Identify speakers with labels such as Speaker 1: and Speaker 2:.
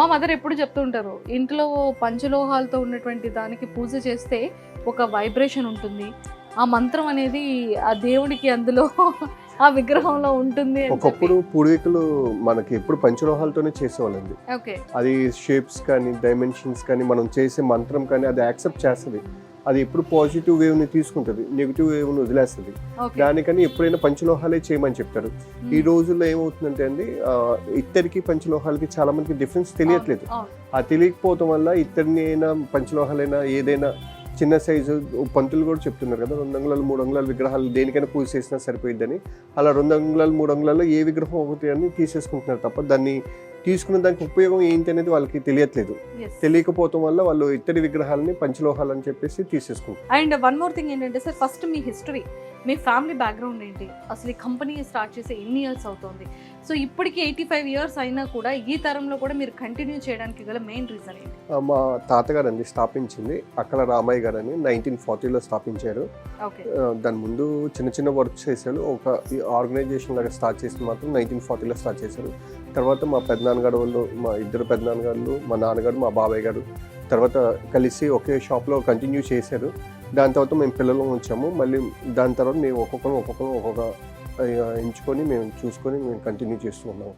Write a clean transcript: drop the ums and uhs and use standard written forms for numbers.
Speaker 1: మా మదర్ ఎప్పుడు చెప్తూ ఉంటారు, ఇంట్లో పంచలోహాలతో ఉన్నటువంటి దానికి పూజ చేస్తే ఒక వైబ్రేషన్ ఉంటుంది, ఆ మంత్రం అనేది ఆ దేవుడికి అందులో ఆ విగ్రహంలో ఉంటుంది అని చెప్పి.
Speaker 2: ఒకప్పుడు పూర్వీకులు మనకి ఎప్పుడు పంచలోహాలతోనే చేసేవాళ్ళండి.
Speaker 1: ఓకే.
Speaker 2: అది షేప్స్ కానీ డైమెన్షన్స్ కానీ మనం చేసే మంత్రం కానీ అది యాక్సెప్ట్ చేస్తుంది. అది ఎప్పుడు పాజిటివ్ వేవ్ని తీసుకుంటుంది, నెగిటివ్ వేవ్ని వదిలేస్తుంది.
Speaker 1: ఓకే.
Speaker 2: దానికని ఎప్పుడైనా పంచలోహాలే చేయమని చెప్తారు. ఈ రోజుల్లో ఏమవుతుందంటే అండి, ఇత్తడికి పంచలోహాలకి చాలా మందికి డిఫరెన్స్ తెలియట్లేదు. ఆ తెలియకపోవటం వల్ల ఇత్తడిని అయినా పంచలోహాలైనా ఏదైనా చిన్న సైజు పంతులు కూడా చెప్తున్నారు కదా, 2 అంగుళాలు 3 అంగుళాల విగ్రహాలు దేనికైనా పూజ చేసినా సరిపోయిద్దని. అలా 2 అంగుళాలు 3 అంగుళాల్లో ఏ విగ్రహం ఒకటి అని తీసేసుకుంటున్నారు తప్ప దాన్ని తీసుకున్న దానికి ఉపయోగం ఏంటి అనేది వాళ్ళకి తెలియట్లేదు. తెలియకపోవటం వల్ల వాళ్ళు ఇత్తడి విగ్రహాలని పంచలోహాలు అని చెప్పేసి తీసేసుకుంటారు.
Speaker 1: అండ్ వన్ మోర్ థింగ్ ఏంటంటే సార్, ఫస్ట్ మీ హిస్టరీ, మీ ఫ్యామిలీ బ్యాక్గ్రౌండ్ ఏంటి, అసలు ఈ కంపెనీ స్టార్ట్ చేసి ఎన్ని ఇయర్స్ అవుతుంది? సో ఇప్పటికి 85 ఇయర్స్ అయినా కూడా ఈ తరంలో కూడా మీరు కంటిన్యూ చేయడానికి గల మెయిన్ రీజన్ ఏంటి?
Speaker 2: మా తాతగారు అండి స్థాపించింది, అక్కల రామయ్య గారు అని 1940లో స్థాపించారు.
Speaker 1: ఓకే.
Speaker 2: దాని ముందు చిన్న చిన్న వర్క్ చేశారు. ఒక ఆర్గనైజేషన్ లాగా స్టార్ట్ చేసి మాత్రం 1940లో స్టార్ట్ చేశారు. తర్వాత మా పెద్దనాన్నగారు వాళ్ళు, మా ఇద్దరు పెద్దనాన్నగారు, మా నాన్నగారు, మా బాబాయ్ గారు తర్వాత కలిసి ఒకే షాప్లో కంటిన్యూ చేశారు. దాని తర్వాత మేము పిల్లలు వచ్చాము. మళ్ళీ దాని తర్వాత మేము ఒక్కొక్క ఎంచుకొని మేము చూసుకొని మేము కంటిన్యూ చేస్తూ ఉన్నాము.